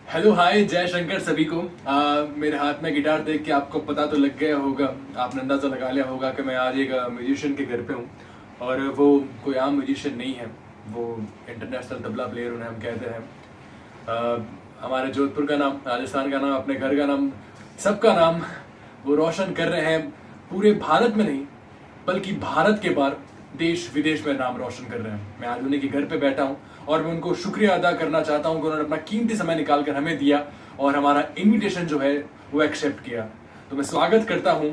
Hello hi जय शंकर सभी को। मेरे हाथ में गिटार देख के आपको पता तो लग गया होगा, आपने अंदाजा लगा लिया होगा कि मैं आज एक म्यूजिशियन के घर पे हूँ। और वो कोई आम म्यूजिशियन नहीं है, वो इंटरनेशनल तबला प्लेयर उन्हें हम कहते हैं। हमारे जोधपुर का नाम, राजस्थान का नाम, अपने घर का नाम, सबका नाम वो रोशन कर रहे हैं। पूरे भारत में नहीं बल्कि भारत के बाहर देश विदेश में नाम रोशन कर रहे हैं। मैं आज उन्हीं के घर पे बैठा हूँ और मैं उनको शुक्रिया अदा करना चाहता हूँ कि उन्होंने अपना कीमती समय निकाल कर हमें दिया और हमारा इनविटेशन जो है वो एक्सेप्ट किया। तो मैं स्वागत करता हूँ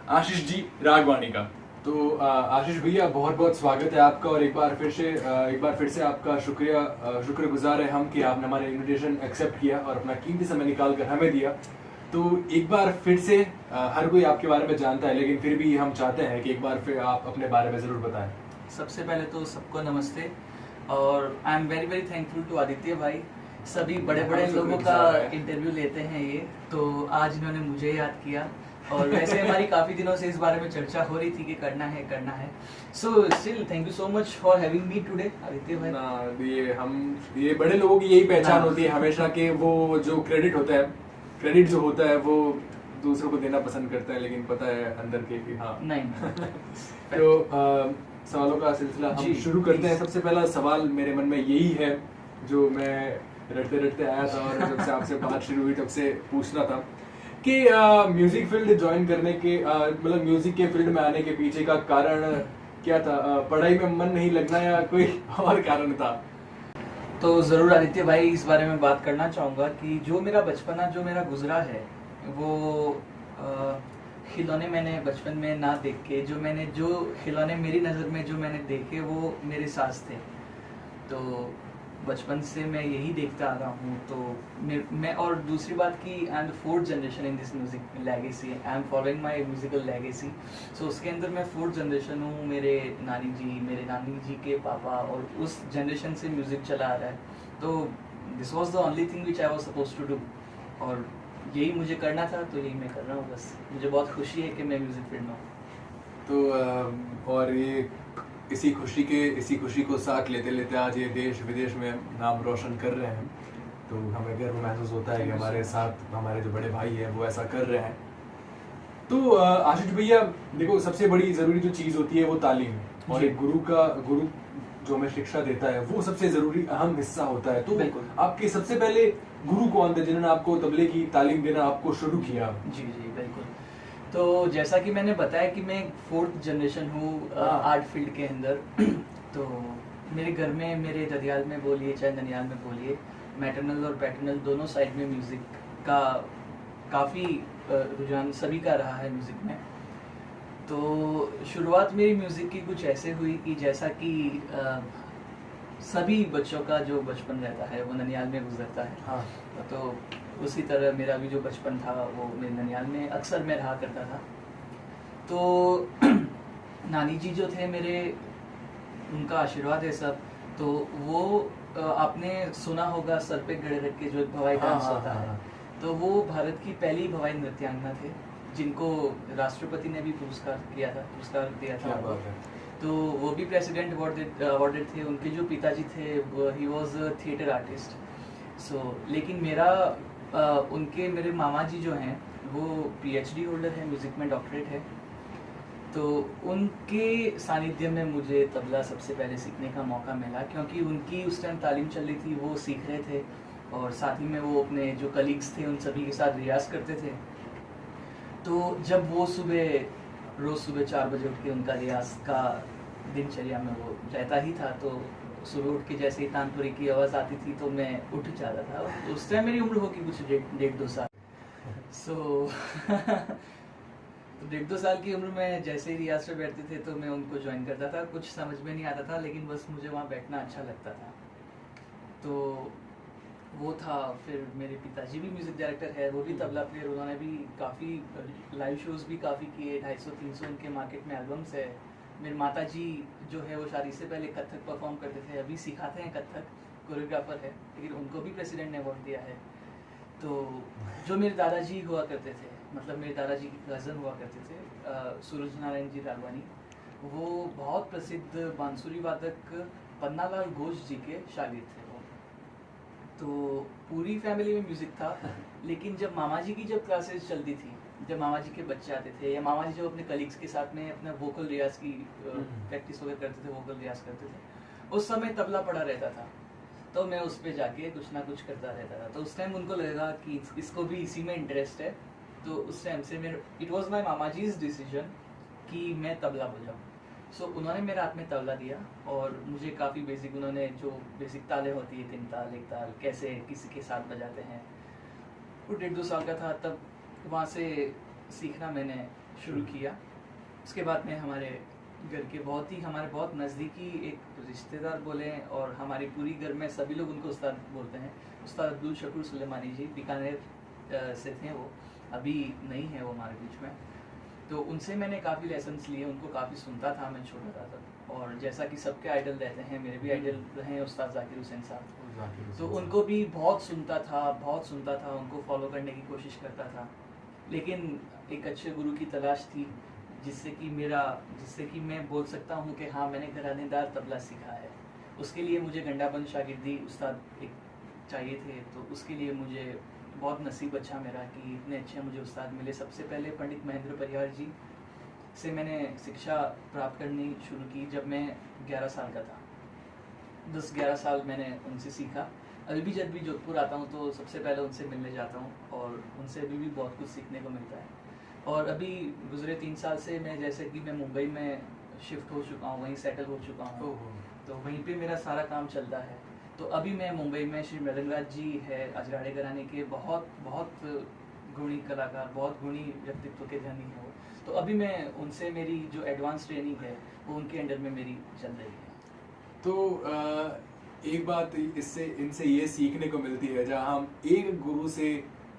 आशीष जी रागवानी का। तो आशीष भैया बहुत बहुत स्वागत है आपका, और एक बार फिर से आपका शुक्रगुजार है हम कि आपने हमारा इनविटेशन एक्सेप्ट किया और अपना कीमती समय निकाल कर हमें दिया। तो एक बार फिर से हर कोई आपके बारे में जानता है, लेकिन फिर भी हम चाहते हैं कि एक बार फिर आप अपने बारे में जरूर बताएं। सबसे पहले तो सबको नमस्ते, और I am very very thankful to Aditya भाई। सभी बड़े बड़े लोगों का इंटरव्यू लेते हैं ये, तो आज इन्होंने मुझे याद किया। और वैसे हमारी काफ़ी दिनों से इस बारे में चर्चा हो रही थी कि करना है। So still thank you so much for having me today Aditya भाई। ना ये बड़े लोगों की यही पहचान होती है हमेशा, कि वो जो क्रेडिट जो होता है वो दूसरों को देना पसंद करता है, लेकिन पता है अंदर के कि हाँ नहीं तो सवालों का सिलसिला हम शुरू करते हैं। सबसे पहला सवाल मेरे मन में यही है जो मैं रटते रटते आया था, और जब से आपसे बात शुरू हुई तब से पूछना था कि म्यूजिक फील्ड ज्वाइन करने के मतलब म्यूजिक के फील्ड में आने के पीछे का कारण क्या था? पढ़ाई में मन नहीं लगना या कोई और कारण था? तो ज़रूर आदित्य भाई इस बारे में बात करना चाहूँगा कि जो मेरा बचपना जो मेरा गुजरा है वो खिलौने मैंने बचपन में ना देख के जो खिलौने मेरी नज़र में जो मैंने देखे वो मेरे सास थे। तो बचपन से मैं यही देखता आ रहा हूँ। तो मैं और दूसरी बात कि I am the fourth generation in this music legacy, I am following my musical legacy. So उसके अंदर मैं फोर्थ जनरेशन हूँ। मेरे नानी जी के पापा और उस जनरेशन से म्यूजिक चला आ रहा है। तो this was the only thing which I was suppose to do, और यही मुझे करना था, तो यही मैं कर रहा हूँ। बस मुझे बहुत खुशी है कि मैं म्यूजिक फील्ड में हूँ। तो और ये इसी खुशी को साथ लेते लेते आज ये देश विदेश में नाम रोशन कर रहे हैं, तो हमें गर्व महसूस होता है कि हमारे साथ हमारे जो बड़े भाई हैं वो ऐसा कर रहे हैं। तो आशीष भैया देखो, सबसे बड़ी जरूरी जो चीज होती है वो तालीम, और एक गुरु जो हमें शिक्षा देता है वो सबसे जरूरी अहम हिस्सा होता है। तो आपके सबसे पहले गुरु कौन थे जिन्होंने आपको तबले की तालीम देना आपको शुरू किया? जी बिल्कुल। तो जैसा कि मैंने बताया कि मैं फोर्थ जनरेशन हूँ आर्ट फील्ड के अंदर। तो मेरे घर में, मेरे ददियाल में बोलिए चाहे ननियाल में बोलिए, मैटरनल और पैटर्नल दोनों साइड में म्यूज़िक का काफ़ी रुझान सभी का रहा है म्यूज़िक में। तो शुरुआत मेरी म्यूज़िक की कुछ ऐसे हुई कि जैसा कि सभी बच्चों का जो बचपन रहता है वो ननियाल में गुजरता है। हाँ। तो उसी तरह मेरा भी जो बचपन था वो मेरे ननियाल में अक्सर मैं रहा करता था। तो नानी जी जो थे मेरे, उनका आशीर्वाद है सब। तो वो आपने सुना होगा सर पे गड़े रख के जो भवाई डांस होता है, तो वो भारत की पहली भवाई नृत्यांगना थे जिनको राष्ट्रपति ने भी पुरस्कार दिया था। तो वो भी प्रेसिडेंट अवार्डेड थे। उनके जो पिताजी थे he was a theatre artist. So लेकिन मेरे मामा जी जो हैं वो पीएचडी होल्डर है, म्यूज़िक में डॉक्टरेट है। तो उनके सानिध्य में मुझे तबला सबसे पहले सीखने का मौका मिला, क्योंकि उनकी उस टाइम तालीम चल रही थी, वो सीख रहे थे और साथ ही में वो अपने जो कलीग्स थे उन सभी के साथ रियाज़ करते थे। तो जब वो रोज़ सुबह 4 बजे उठ के उनका रियाज का दिनचर्या में वो रहता ही था, तो सुबह उठ के जैसे ही तानपुरी की आवाज़ आती थी तो मैं उठ जाता था। उस टाइम मेरी उम्र होगी कुछ 1.5-2 साल। सो तो 1.5-2 साल की उम्र में जैसे ही रियाज पे बैठते थे तो मैं उनको ज्वाइन करता था। कुछ समझ में नहीं आता था, लेकिन बस मुझे वहाँ बैठना अच्छा लगता था। तो वो था। फिर मेरे पिताजी भी म्यूज़िक डायरेक्टर है, वो भी तबला प्लेयर। उन्होंने भी काफ़ी लाइव शोज़ भी काफ़ी किए, 250-300 उनके मार्केट में एल्बम्स है। मेरी माता जी जो है वो शादी से पहले कथक परफॉर्म करते थे, अभी सिखाते हैं कथक, कोरियोग्राफर है, लेकिन उनको भी प्रेसिडेंट ने अवार्ड दिया है। तो जो मेरे दादाजी हुआ करते थे, मतलब मेरे दादाजी की कज़न हुआ करते थे सूरज नारायण जी रागवानी, वो बहुत प्रसिद्ध बांसुरी वादक पन्नालाल घोष जी के शागिर्द थे वो। तो पूरी फैमिली में म्यूज़िक था, लेकिन जब मामा जी की जब क्लासेस चलती थी, जब मामा जी के बच्चे आते थे या मामा जी जो अपने कलीग्स के साथ में अपना वोकल रियाज की प्रैक्टिस वगैरह करते थे, वोकल रियाज करते थे, उस समय तबला पड़ा रहता था। तो मैं उस पे जाके कुछ ना कुछ करता रहता था। तो उस टाइम उनको लगा कि इसको भी इसी में इंटरेस्ट है। तो उस टाइम से मेरे इट वाज माय मामा जीज डिसीजन कि मैं तबला बजाऊँ। सो उन्होंने मेरे हाथ में तबला दिया और मुझे काफ़ी बेसिक, उन्होंने जो बेसिक तालें होती है, 3 ताल 1 ताल कैसे किसी के साथ बजाते हैं, वो 1.5-2 साल का था तब वहाँ से सीखना मैंने शुरू किया। उसके बाद में हमारे घर के हमारे बहुत नज़दीकी एक रिश्तेदार बोले और हमारी पूरी घर में सभी लोग उनको उस्ताद बोलते हैं, उस्ताद अब्दुल शकूर सुलेमानी जी, बीकानेर से थे वो, अभी नहीं है वो हमारे बीच में। तो उनसे मैंने काफ़ी लेसन्स लिए, उनको काफ़ी सुनता था मैं छोटा था तब। और जैसा कि सबके आइडल रहते हैं, मेरे भी आइडल रहे उस्ताद जाकिर हुसैन साहब, तो उनको भी बहुत सुनता था, उनको फॉलो करने की कोशिश करता था। लेकिन एक अच्छे गुरु की तलाश थी जिससे कि मैं बोल सकता हूँ कि हाँ, मैंने घरानेदार तबला सीखा है। उसके लिए मुझे गंडाबंद शागिर्दी उस्ताद एक चाहिए थे, तो उसके लिए मुझे बहुत नसीब अच्छा मेरा कि इतने अच्छे मुझे उस्ताद मिले। सबसे पहले पंडित महेंद्र परिहार जी से मैंने शिक्षा प्राप्त करनी शुरू की जब मैं 11 साल का था। 10-11 साल मैंने उनसे सीखा। अभी भी जब भी जोधपुर आता हूँ तो सबसे पहले उनसे मिलने जाता हूँ और उनसे अभी भी बहुत कुछ सीखने को मिलता है। और अभी गुजरे 3 साल से मैं जैसे कि मैं मुंबई में शिफ्ट हो चुका हूँ, वहीं सेटल हो चुका हूँ, तो वहीं पे मेरा सारा काम चलता है। तो अभी मैं मुंबई में श्री मृदंगराज जी है अजराड़े घराने के, बहुत गुणी कलाकार, बहुत गुणी व्यक्तित्व के धनी है वो। तो अभी मैं उनसे मेरी जो एडवांस ट्रेनिंग है वो उनके अंडर में मेरी चल रही है। तो एक बात इनसे ये सीखने को मिलती है, जहाँ हम एक गुरु से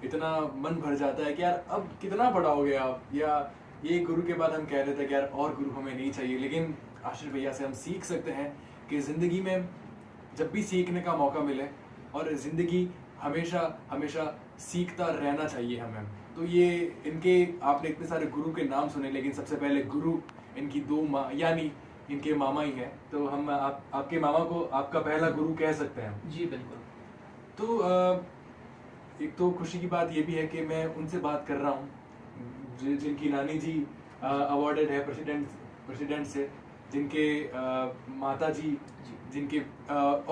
इतना मन भर जाता है कि यार अब कितना पढ़ाओगे आप, या एक गुरु के बाद हम कह रहे थे कि यार और गुरु हमें नहीं चाहिए। लेकिन आशीष भैया से हम सीख सकते हैं कि ज़िंदगी में जब भी सीखने का मौका मिले, और ज़िंदगी हमेशा सीखता रहना चाहिए हमें। तो ये आपने इतने सारे गुरु के नाम सुने, लेकिन सबसे पहले गुरु इनकी 2 माँ यानी इनके मामा ही हैं। तो हम आपके मामा को आपका पहला गुरु कह सकते हैं। जी बिल्कुल। तो एक तो खुशी की बात ये भी है कि मैं उनसे बात कर रहा हूँ जिनकी नानी जी अवॉर्डेड है प्रेसिडेंट से, जिनके माता जी जिनके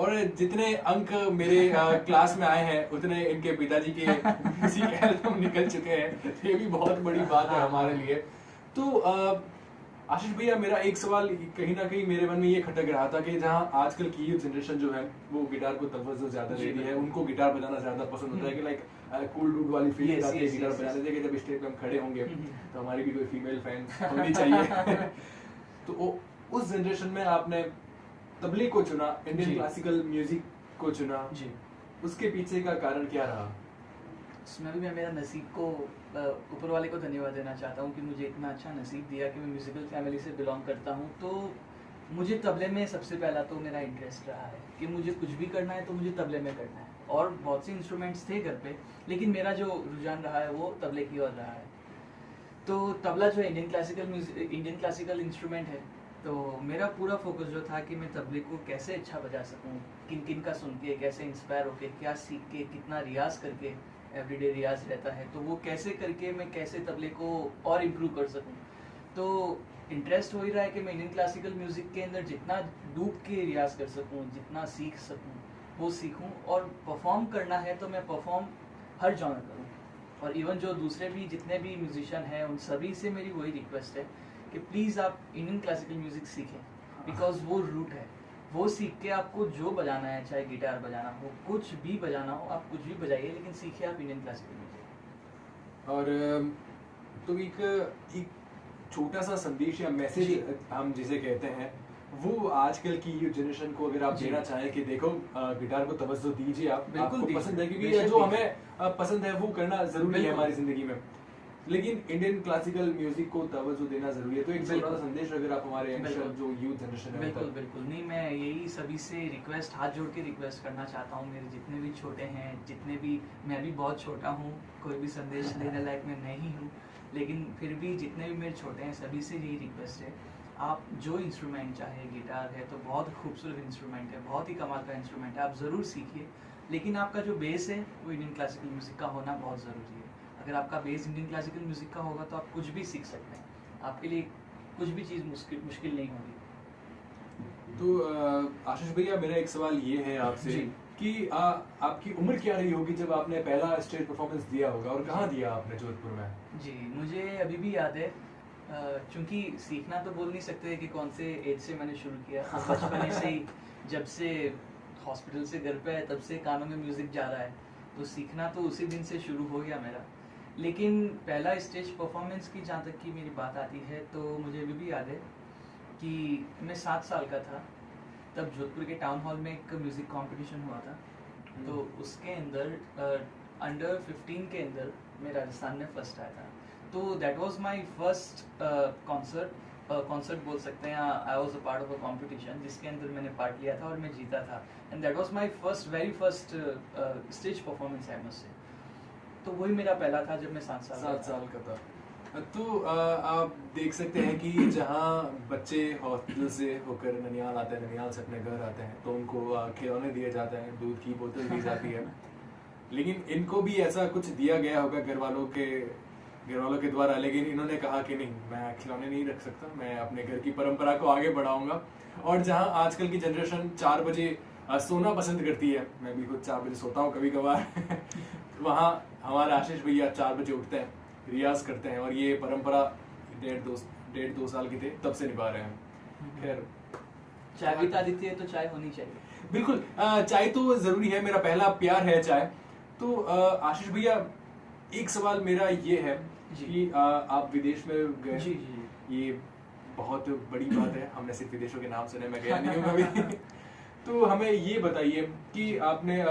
और जितने अंक मेरे क्लास में आए हैं उतने इनके पिताजी के किसी के एल्बम निकल चुके हैं। ये भी बहुत बड़ी बात है हमारे लिए। तो आशीष भैया, मेरा एक सवाल कहीं ना कहीं मेरे मन में ये खटक रहा था कि जहाँ आजकल की यूथ जनरेशन जो है वो गिटार को तवज्जो ज्यादा देती है, उनको गिटार बजाना ज्यादा पसंद होता है कि लाइक कूल डूड वाली फीलिंग आती है गिटार बजाने से, कि जब स्टेज पे हम खड़े होंगे तो हमारी भी कोई फीमेल फैन होनी चाहिए। तो उस जनरेशन में आपने तबले को चुना, इंडियन क्लासिकल म्यूजिक को चुना जी, उसके पीछे का कारण क्या रहा? उसमें भी मैं मेरा नसीब को, ऊपर वाले को धन्यवाद देना चाहता हूँ कि मुझे इतना अच्छा नसीब दिया कि मैं म्यूजिकल फैमिली से बिलोंग करता हूँ। तो मुझे तबले में सबसे पहला तो मेरा इंटरेस्ट रहा है कि मुझे कुछ भी करना है तो मुझे तबले में करना है। और बहुत से इंस्ट्रूमेंट्स थे घर पे, लेकिन मेरा जो रुझान रहा है वो तबले की ओर रहा है। तो तबला जो है इंडियन क्लासिकल इंस्ट्रूमेंट है, तो मेरा पूरा फोकस जो था कि मैं तबले को कैसे अच्छा बजा सकूं, किन का सुन के, कैसे इंस्पायर होके, क्या सीख के, कितना रियाज करके, एवरीडे रियाज रहता है तो वो कैसे करके मैं कैसे तबले को और इम्प्रूव कर सकूं। तो इंटरेस्ट हो ही रहा है कि मैं इंडियन क्लासिकल म्यूज़िक के अंदर जितना डूब के रियाज कर सकूं, जितना सीख सकूं वो सीखूं, और परफॉर्म करना है तो मैं परफॉर्म हर जॉनर करूं। और इवन जो दूसरे भी जितने भी म्यूजिशियन हैं उन सभी से मेरी वही रिक्वेस्ट है कि प्लीज़ आप इंडियन क्लासिकल म्यूज़िक सीखें, बिकॉज वो रूट है। वो सीख के आपको जो बजाना है, चाहे गिटार बजाना हो, कुछ भी बजाना हो, आप कुछ भी बजाइए, लेकिन सीखिए आप इंडियन क्लासिकल म्यूज़िक। और तो एक छोटा सा संदेश या मैसेज हम जिसे कहते हैं, वो आजकल की यूथ जनरेशन को अगर आप देना चाहें कि देखो गिटार को तवज्जो दीजिए, आपको पसंद है, क्योंकि जो हमें पसंद है वो करना जरूरी है हमारी जिंदगी में, लेकिन इंडियन क्लासिकल म्यूजिक को तवज्जो देना जरूरी है। तो एक छोटा सा संदेश अगर आप हमारे जो यूथ जनरेशन है। बिल्कुल नहीं, मैं यही सभी से रिक्वेस्ट, हाथ जोड़ के रिक्वेस्ट करना चाहता हूँ। मेरे जितने भी छोटे हैं, जितने भी, मैं भी बहुत छोटा हूँ, कोई भी संदेश देने लायक मैं नहीं हूँ, लेकिन फिर भी जितने भी मेरे छोटे हैं सभी से यही रिक्वेस्ट है, आप जो इंस्ट्रूमेंट, चाहे गिटार है तो बहुत खूबसूरत इंस्ट्रूमेंट है, बहुत ही कमाल का इंस्ट्रूमेंट है, आप ज़रूर सीखिए। लेकिन आपका जो बेस है वो इंडियन क्लासिकल म्यूज़िक का होना बहुत ज़रूरी है। अगर आपका बेस इंडियन क्लासिकल म्यूज़िक का होगा तो आप कुछ भी सीख सकते हैं, आपके लिए कुछ भी चीज़ मुश्किल नहीं होगी। तो आशीष भैया, मेरा एक सवाल ये है आपसे जी। कि आपकी उम्र क्या रही होगी जब आपने पहला स्टेज परफॉर्मेंस दिया होगा, और कहाँ दिया आपने जोधपुर में? जी, मुझे अभी भी याद है, चूँकि सीखना तो बोल नहीं सकते कि कौन से एज से मैंने शुरू किया। बचपन से ही, जब से हॉस्पिटल से घर पे आए तब से कानों में म्यूज़िक जा रहा है, तो सीखना तो उसी दिन से शुरू हो गया मेरा। लेकिन पहला स्टेज परफॉर्मेंस की जहाँ तक की मेरी बात आती है, तो मुझे अभी भी याद है कि मैं 7 साल का था, तब जोधपुर के टाउन हॉल में एक म्यूज़िक कंपटीशन हुआ था। तो उसके अंदर अंडर 15 के अंदर मैं राजस्थान में फर्स्ट आया था। तो that was my first concert बोल सकते हैं, I was a part of a competition जिसके अंदर मैंने पार्ट लिया था और मैं जीता था। And that was my very first stage performance I must say. तो वही मेरा पहला था जब मैं 7 साल का था। तो आप देख सकते हैं कि जहाँ बच्चे हॉस्पिटल से होकर ननियाल आते हैं, ननियाल से अपने घर आते हैं, तो उनको खिलौने दिए जाते हैं, दूध की बोतल दी जाती है। लेकिन इनको भी ऐसा कुछ दिया गया होगा घर वालों के द्वारा, लेकिन इन्होंने कहा कि नहीं, मैं खिलौने नहीं रख सकता, मैं अपने घर की परंपरा को आगे बढ़ाऊंगा। और जहाँ आजकल की जनरेशन 4 बजे सोना पसंद करती है, मैं भी खुद 4 बजे सोता हूँ कभी कभार वहाँ हमारे आशीष भैया 4 बजे उठते हैं, रियाज करते हैं, और ये परंपरा 1.5-2 साल के थे तब से निभा रहे हैं। खैर, चाय भी देती है तो चाय होनी चाहिए। बिल्कुल, चाय तो जरूरी है, मेरा पहला प्यार है चाय। तो आशीष भैया, एक सवाल मेरा ये है कि आप विदेश में गए। जी जी। ये बहुत बड़ी बात है, हमने सिर्फ विदेशों के नाम सुने, मैं गया नहीं हूँ कभी तो हमें ये बताइए कि आपने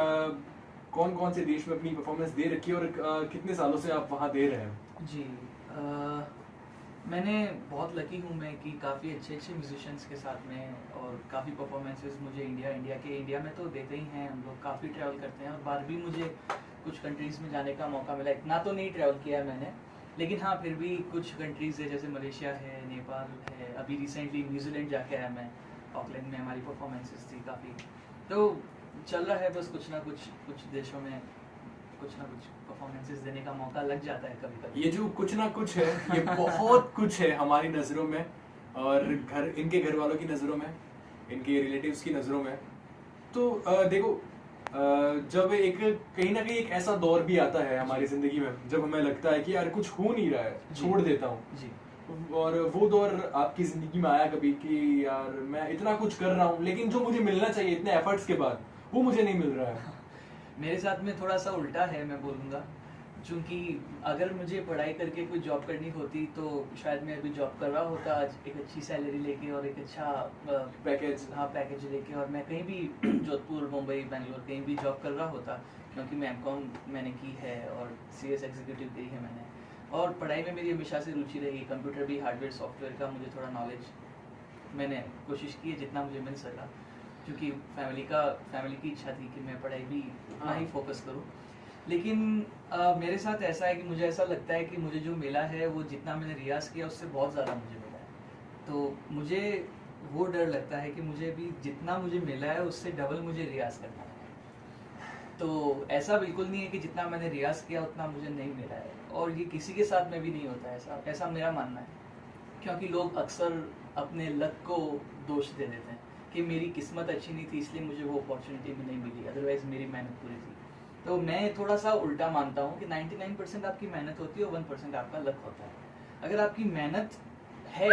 कौन कौन से देश में अपनी परफॉर्मेंस दे रखी है, और कितने सालों से आप वहाँ दे रहे हैं? जी, मैंने बहुत लकी हूँ मैं कि काफ़ी अच्छे म्यूजिशियंस के साथ में, और काफ़ी परफॉर्मेंसेस मुझे इंडिया में तो देते ही हैं हम लोग, काफ़ी ट्रैवल करते हैं, और बाहर भी मुझे कुछ कंट्रीज़ में जाने का मौका मिला। इतना तो नहीं ट्रैवल किया है मैंने, लेकिन हाँ फिर भी कुछ कंट्रीज़ है, जैसे मलेशिया है, नेपाल है, अभी रिसेंटली न्यूजीलैंड जाके आया मैं, ऑकलैंड में हमारी परफॉर्मेंसेस थी काफ़ी। तो चल रहा है बस, कुछ देशों में कुछ ना कुछ परफॉर्मेंसेस देने का मौका लग जाता है कभी कभी। ये जो कुछ ना कुछ है, ये बहुत कुछ है हमारी नज़रों में, और इनके घर वालों की नज़रों में, इनके रिलेटिव्स की नज़रों में। तो देखो, जब कहीं ना कहीं एक ऐसा दौर भी आता है हमारी जिंदगी में जब हमें लगता है कि यार कुछ हो नहीं रहा है, छोड़ देता हूँ जी। और वो दौर आपकी जिंदगी में आया कभी कि यार मैं इतना कुछ कर रहा हूँ, लेकिन जो मुझे मिलना चाहिए इतने एफर्ट्स के बाद, वो मुझे नहीं मिल रहा है? मेरे साथ में थोड़ा सा उल्टा है, मैं बोलूँगा, क्योंकि अगर मुझे पढ़ाई करके कोई जॉब करनी होती तो शायद मैं अभी जॉब कर रहा होता, आज एक अच्छी सैलरी लेके और एक अच्छा पैकेज लेके, और मैं कहीं भी जोधपुर, मुंबई, बेंगलोर कहीं भी जॉब कर रहा होता, क्योंकि मैं एमकॉम मैंने की है और CS एग्जीक्यूटिव की है मैंने, और पढ़ाई में मेरी हमेशा से रुचि रही, कंप्यूटर भी, हार्डवेयर सॉफ्टवेयर का मुझे थोड़ा नॉलेज, मैंने कोशिश की है जितना मुझे मिल सका, क्योंकि फैमिली की इच्छा थी कि मैं पढ़ाई भी उतना ही फोकस करूं। लेकिन मेरे साथ ऐसा है कि मुझे ऐसा लगता है कि मुझे जो मिला है वो जितना मैंने रियाज किया उससे बहुत ज़्यादा मुझे मिला है। तो मुझे वो डर लगता है कि मुझे भी जितना मुझे मिला है उससे डबल मुझे रियाज करना है। तो ऐसा बिल्कुल नहीं है कि जितना मैंने रियाज किया उतना मुझे नहीं मिला है, और ये किसी के साथ में भी नहीं होता है ऐसा मेरा मानना है, क्योंकि लोग अक्सर अपने लक को दोष दे देते हैं कि मेरी किस्मत अच्छी नहीं थी इसलिए मुझे वो अपॉर्चुनिटी भी नहीं मिली, अदरवाइज मेरी मेहनत पूरी थी। तो मैं थोड़ा सा उल्टा मानता हूँ कि 99% आपकी मेहनत होती है और 1% आपका लक होता है। अगर आपकी मेहनत है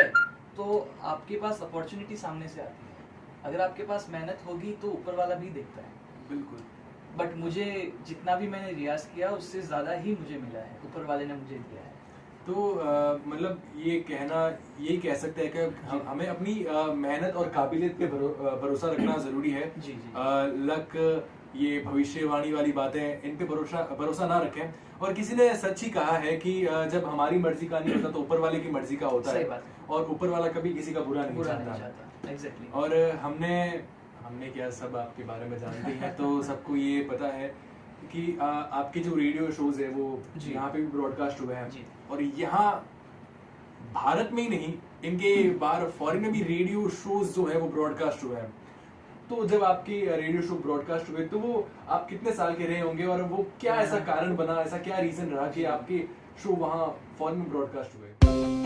तो आपके पास अपॉर्चुनिटी सामने से आती है, अगर आपके पास मेहनत होगी तो ऊपर वाला भी देखता है। बिल्कुल। बट मुझे जितना भी मैंने रियाज किया उससे ज़्यादा ही मुझे मिला है, ऊपर वाले ने मुझे दिया है। तो मतलब ये यही कह सकते हैं कि हमें अपनी मेहनत और काबिलियत पे भरोसा रखना जरूरी है। जी जी। लक, ये भविष्यवाणी वाली बातें, इन पे भरोसा ना रखें। और किसी ने सच ही कहा है कि जब हमारी मर्जी का नहीं होता तो ऊपर वाले की मर्जी का होता है, और ऊपर वाला कभी किसी का बुरा नहीं चाहता। एग्जैक्टली। और हमने क्या, सब आपके बारे में जानते हैं तो सबको ये पता है कि आपके जो रेडियो शोज है वो यहाँ पे भी ब्रॉडकास्ट हुए हैं, और यहाँ भारत में ही नहीं, इनके बाहर फॉरेन में भी रेडियो शोज जो है वो ब्रॉडकास्ट हुए हैं। तो जब आपकी रेडियो शो ब्रॉडकास्ट हुए तो वो आप कितने साल के रहे होंगे और वो क्या ऐसा कारण बना, ऐसा क्या रीजन रहा कि आपके शो वहाँ फॉरेन में ब्रॉडकास्ट हुए?